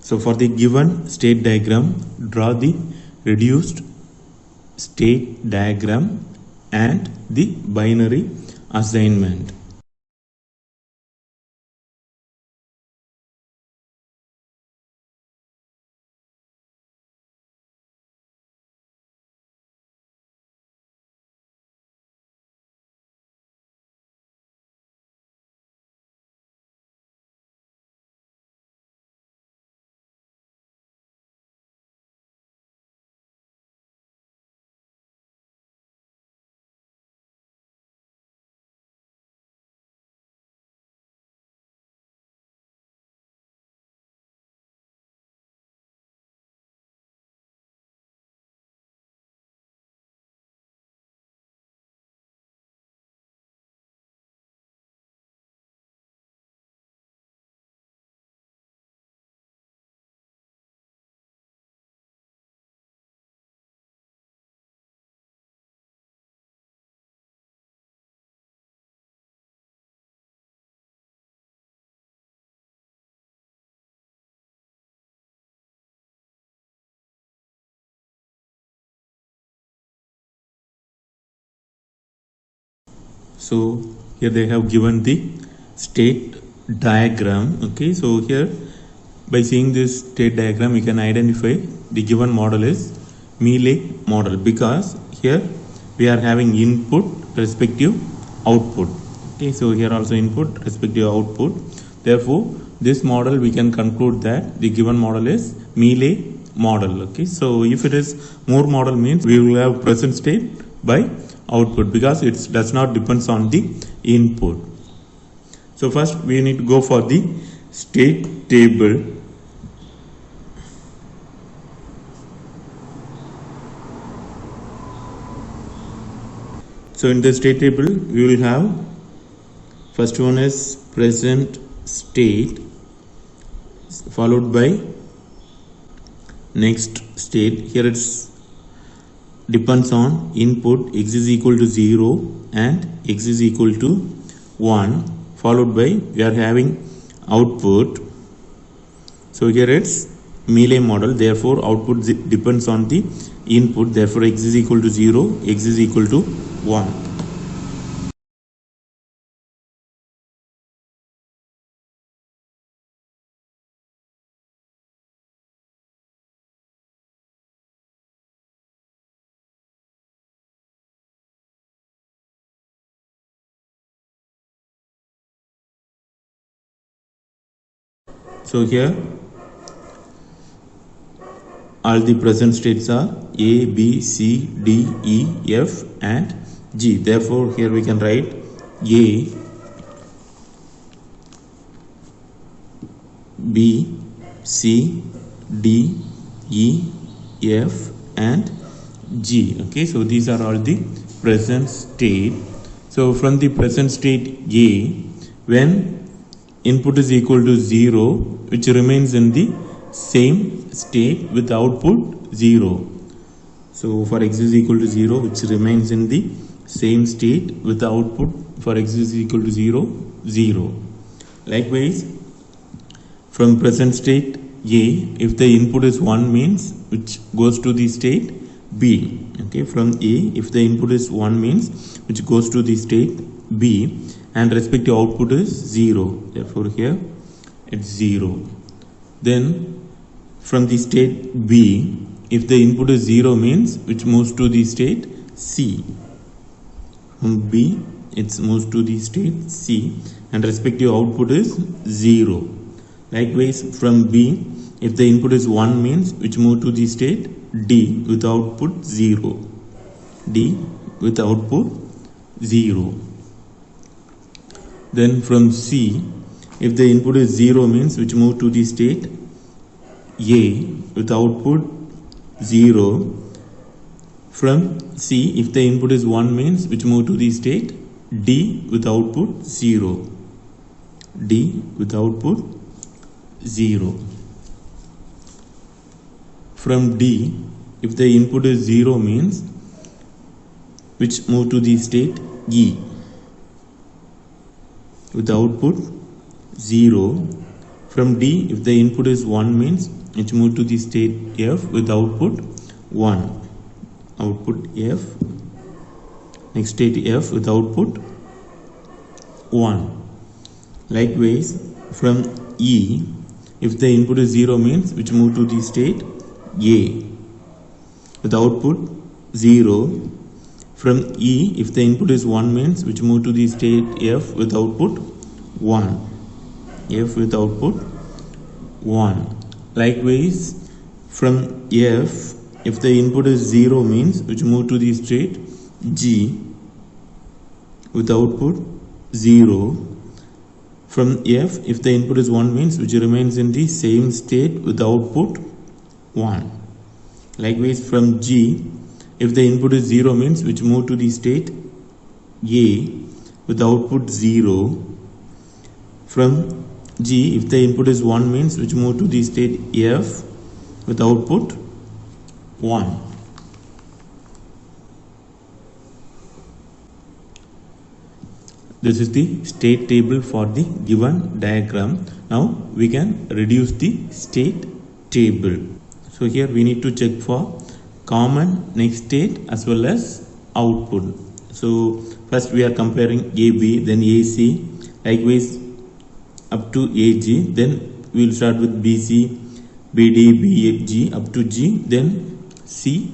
So for the given state diagram, draw the reduced state diagram and the binary assignment. So here they have given the state diagram. Okay, so here by seeing this state diagram we can identify the given model is Mealy model, because here we are having input respective output. Okay, so here also input respective output. Therefore this model we can conclude that the given model is Mealy model. Okay, so if it is Moore model means we will have present state by output, because it does not depends on the input. So first we need to go for the state table. So in the state table we will have, first one is present state, followed by next state. Here it's depends on input x is equal to 0 and x is equal to 1, followed by we are having output. So here it's Mealy model, therefore output depends on the input, therefore x is equal to 0, x is equal to 1. So here all the present states are A, B, C, D, E, F and G. Therefore here we can write A, B, C, D, E, F and G. Okay, so these are all the present state. So from the present state A, when input is equal to 0, which remains in the same state with output 0. So for x is equal to 0, which remains in the same state with output for x is equal to 0, 0. Likewise, from present state A, if the input is 1 means which goes to the state B. Okay, from A, if the input is 1 means which goes to the state B, and respective output is 0. Therefore here it's 0. Then from the state B, if the input is 0 means which moves to the state C. From B it moves to the state C and respective output is 0. Likewise from B, if the input is 1 means which move to the state D with output 0. D with output 0. Then from C, if the input is 0 means which move to the state A with output 0. From C, if the input is 1 means which move to the state D with output 0. D with output 0. From D, if the input is 0 means which move to the state E with output 0. From D, if the input is 1 means it move to the state F with output 1. Output F. Next state F with output 1. Likewise, from E, if the input is 0 means which move to the state A with output 0. From E, if the input is 1 means which move to the state F with output 1. F with output 1. Likewise, from F, if the input is 0 means which move to the state G with output 0. From F, if the input is 1 means which remains in the same state with output 1. Likewise, from G, if the input is 0 means which move to the state A with output 0. From G, if the input is 1 means which move to the state F with output 1. This is the state table for the given diagram. Now we can reduce the state table. So here we need to check for common next state as well as output. So first we are comparing AB, then AC, likewise up to AG, then we will start with BC, BD, BG up to G, then C,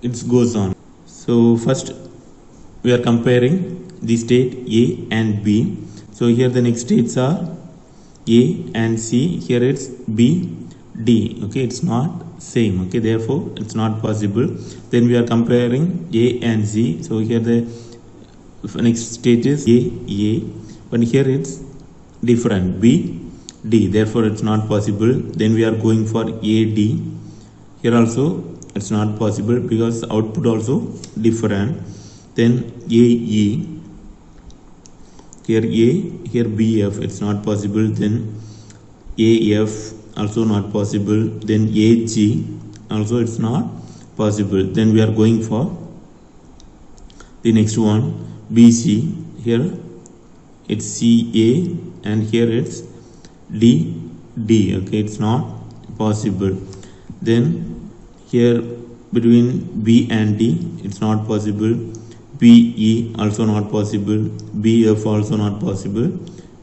it goes on. So first we are comparing the state A and B. So here the next states are A and C, here it's B, D. Okay, it's not same. Okay, therefore it's not possible. Then we are comparing A and Z. So here the next state is A, but here it's different, B, D. Therefore it's not possible. Then we are going for AD. Here also it's not possible because output also different. Then AE. Here A, here BF, it's not possible. Then AF, also not possible. Then AG, also it's not possible. Then we are going for the next one, BC. Here it's CA and here it's DD. Okay, it's not possible. Then here between B and D, it's not possible. BE also not possible, BF also not possible,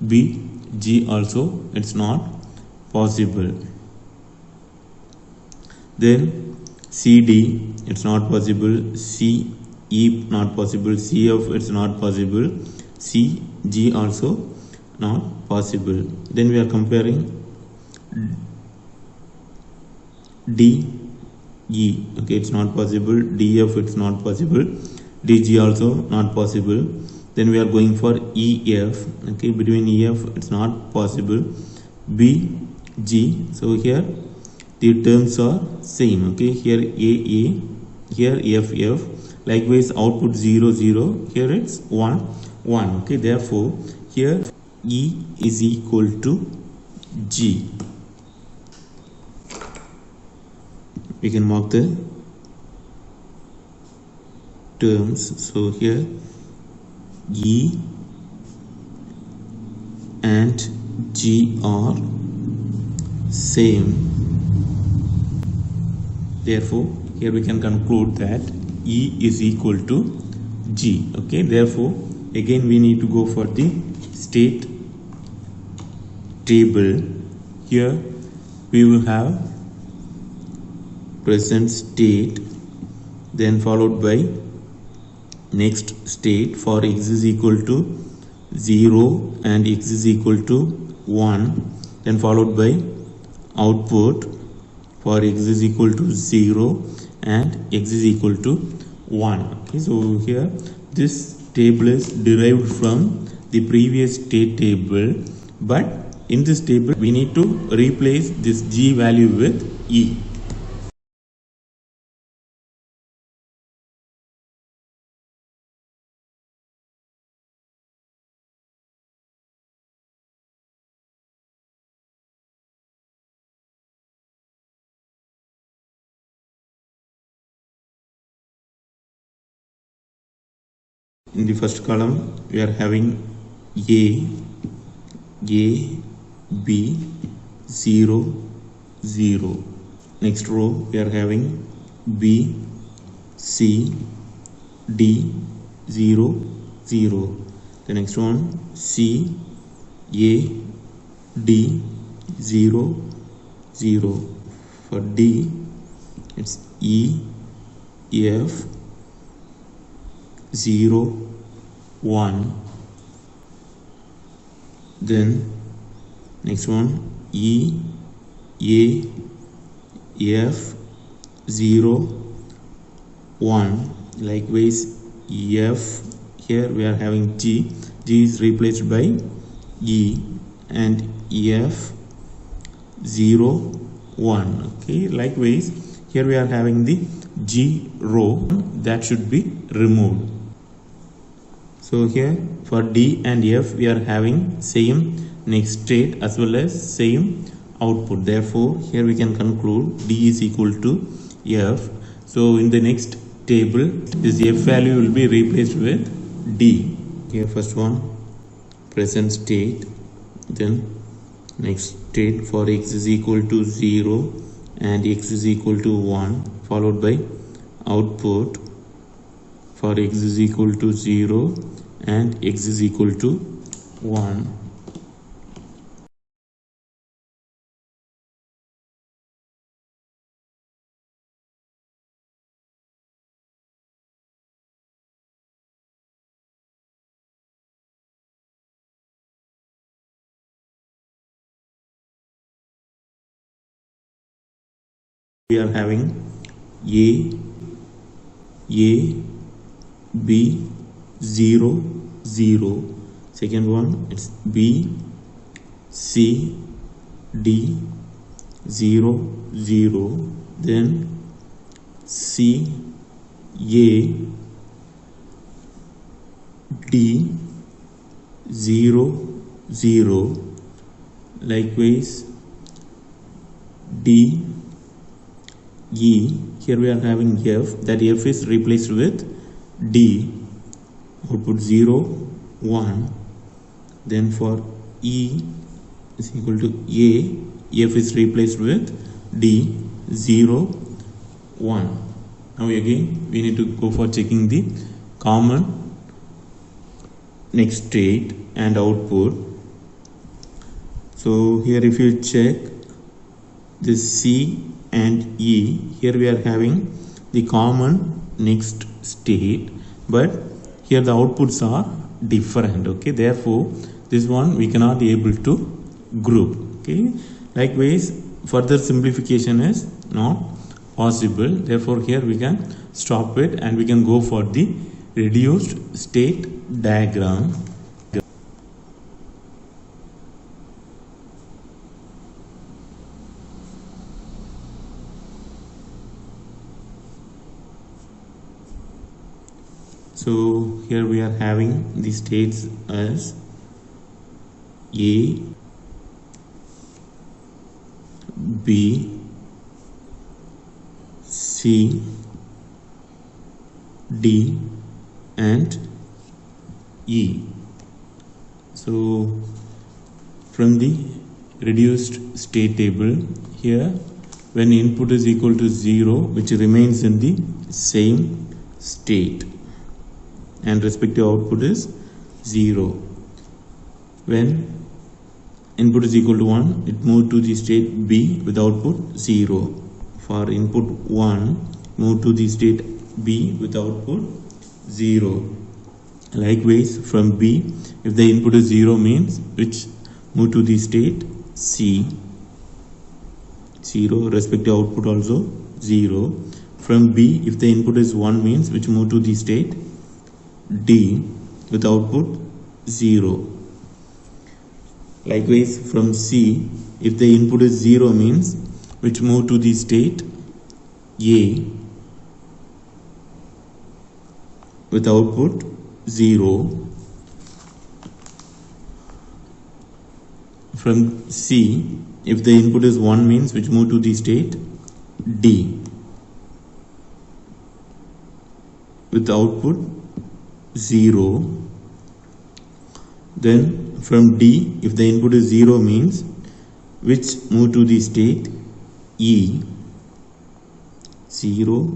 BG also it's not possible. Then CD it's not possible, CE not possible, CF it's not possible, CG also not possible. Then we are comparing DE. Okay, it's not possible. DF it's not possible. DG also not possible. Then we are going for EF. Okay, between EF it's not possible. BG, so here the terms are same. Okay, here AA, here FF. Likewise output 0 0, here it's 1 1. Okay, therefore here E is equal to G. We can mark the terms. So here E and G are same. Therefore here we can conclude that E is equal to G. Okay, therefore again we need to go for the state table. Here we will have present state, then followed by next state for x is equal to 0 and x is equal to 1, then followed by output for x is equal to 0 and x is equal to 1. Okay, so here this table is derived from the previous state table, but in this table we need to replace this G value with E. In the first column we are having A, B, 0, 0. Next row we are having B, C, D, 0, 0. The next one C, A, D, 0, 0. For D it's E, F, 0, 1. Then next one E, A, F, 0, 1. Likewise F, here we are having G. G is replaced by E, and F, 0, 1. Okay, likewise here we are having the G row that should be removed. So here for D and F we are having same next state as well as same output. Therefore here we can conclude D is equal to F. So in the next table this F value will be replaced with D. Here first one present state, then next state for x is equal to 0 and x is equal to 1, followed by output for x is equal to 0 and x is equal to 1. We are having A, B, 0, 0. Second one it's B, C, D, 0, 0. Then C, A, D, 0, 0. Likewise D, E, here we are having F, that F is replaced with D, output 0, 1. Then for E is equal to A, F is replaced with D, 0, 1. Now again we need to go for checking the common next state and output. So here if you check this C and E, here we are having the common next state, but here the outputs are different. Okay, therefore this one we cannot be able to group. Okay, likewise further simplification is not possible, therefore here we can stop it and we can go for the reduced state diagram. So here we are having the states as A, B, C, D and E. So from the reduced state table, here when input is equal to 0, which remains in the same state, and respective output is 0. When input is equal to 1, it moved to the state B with output 0. For input 1, move to the state B with output 0. Likewise from B, if the input is 0 means which move to the state C, 0, respective output also 0. From B, if the input is 1 means which move to the state D with output 0. Likewise from C, if the input is 0 means which move to the state A with output 0. From C, if the input is 1 means which move to the state D with output 0. Then from D, if the input is 0 means which move to the state E, 0,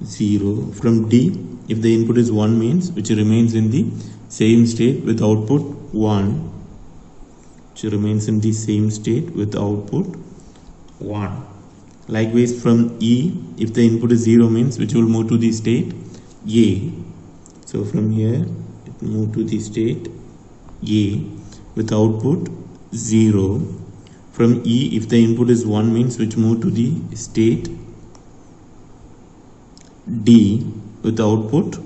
0. From D, if the input is 1 means which remains in the same state with output 1, which remains in the same state with output 1. Likewise from E, if the input is 0 means which will move to the state A. So from here it move to the state A with output 0. From E, if the input is 1 means which move to the state D with output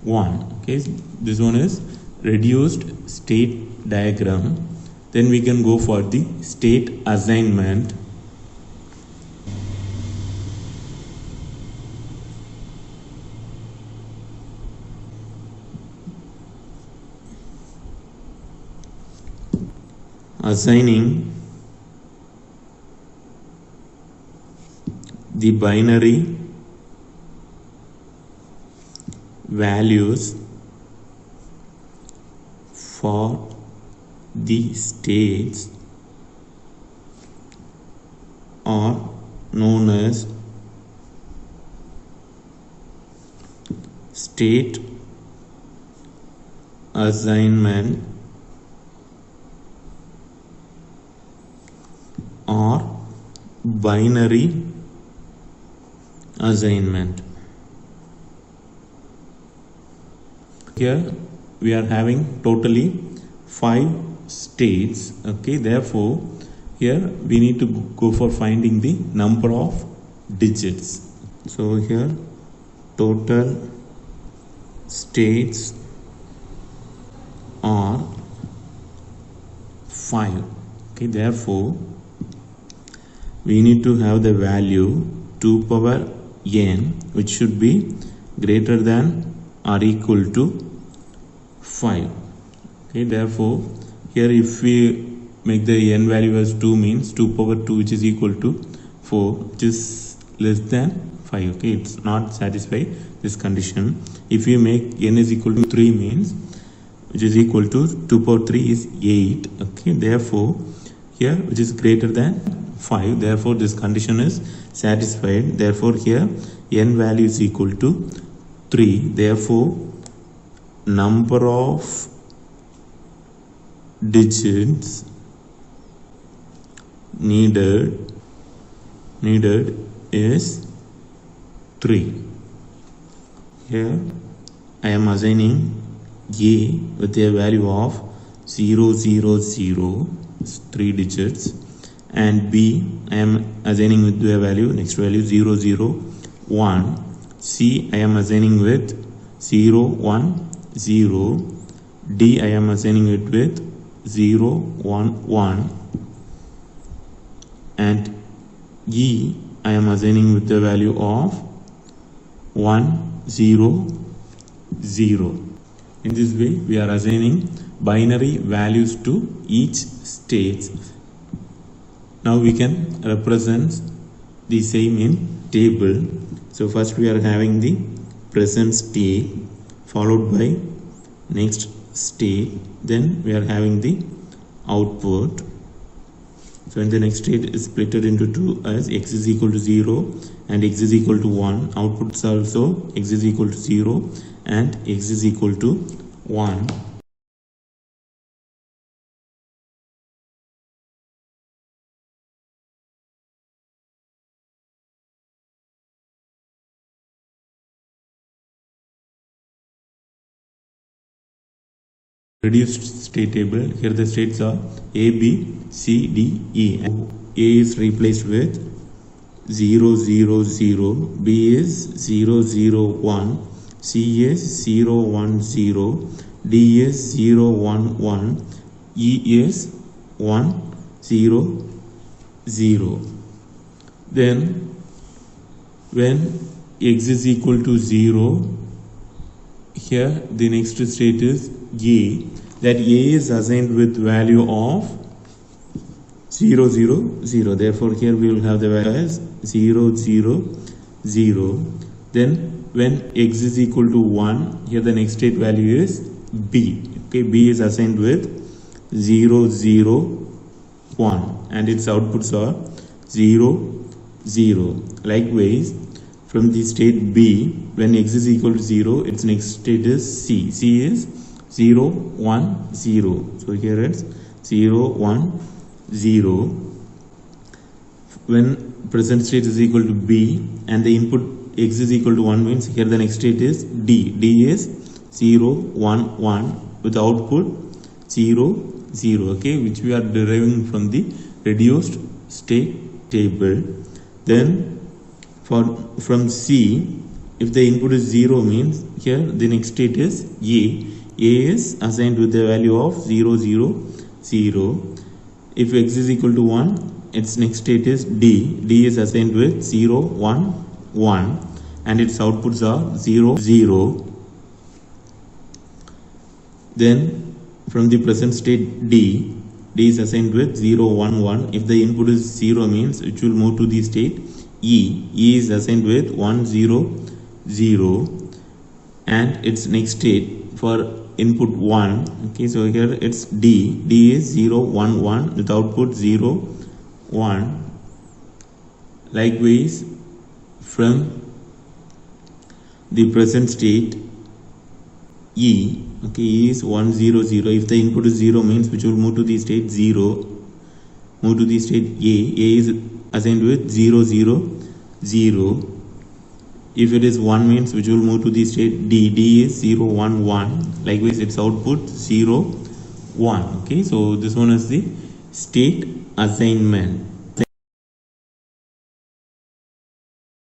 1. Okay, this one is reduced state diagram. Then we can go for the state assignment. Assigning the binary values for the states are known as state assignment or binary assignment. Here we are having totally 5 states. Okay, therefore here we need to go for finding the number of digits. So here total states are 5. Okay, therefore we need to have the value 2 power n, which should be greater than or equal to 5. Okay, therefore here if we make the n value as 2 means 2 power 2, which is equal to 4, which is less than 5. Okay, it's not satisfy this condition. If we make n is equal to 3 means which is equal to 2 power 3 is 8. Okay, therefore here which is greater than 5, therefore this condition is satisfied. Therefore here n value is equal to 3. Therefore number of digits needed is 3. Here I am assigning A with a value of 0 0 0, 3 digits, and B I am assigning with a value, next value 0 0 1. C I am assigning with 0 1 0. D I am assigning it with 0 1 1, and E I am assigning with the value of 1 0 0. In this way we are assigning binary values to each state. Now we can represent the same in table. So first we are having the present state followed by next state, then we are having the output. So in the next state is split into 2 as x is equal to 0 and x is equal to 1. Outputs also x is equal to 0 and x is equal to 1. Reduced state table. Here the states are A, B, C, D, E. And A is replaced with 0 0 0, B is 0 0 1, C is 0 1 0, D is 0 1 1, E is 1 0 0. Then when x is equal to 0, here the next state is A, that A is assigned with value of 0 0 0. Therefore here we will have the value as 0 0 0. Then when x is equal to 1, here the next state value is B. Okay, B is assigned with 0 0 1 and its outputs are 0 0. Likewise, from the state B, when x is equal to 0, its next state is C. C is 0 1 0. So here it's 0 1 0. When present state is equal to B and the input x is equal to 1 means here the next state is D. D is 0 1 1 with output 0 0, okay, which we are deriving from the reduced state table. Then from C, if the input is 0 means here the next state is A. A is assigned with the value of 0 0 0. If x is equal to 1, its next state is D. D is assigned with 0 1 1 and its outputs are 0 0. Then from the present state D, D is assigned with 0 1 1. If the input is 0 means it will move to the state E. E is assigned with 1 0 0 and its next state for input 1, okay, so here it's D. D is 0 1 1 with output 0 1. Likewise, from the present state E, okay, E is 1 0 0. If the input is 0 means which will move to the state 0, move to the state A. A is assigned with 0 0 0. If it is 1 means which will move to the state D. D is 0 1 1. Likewise, its output 0 1. Okay, so this one is the state assignment.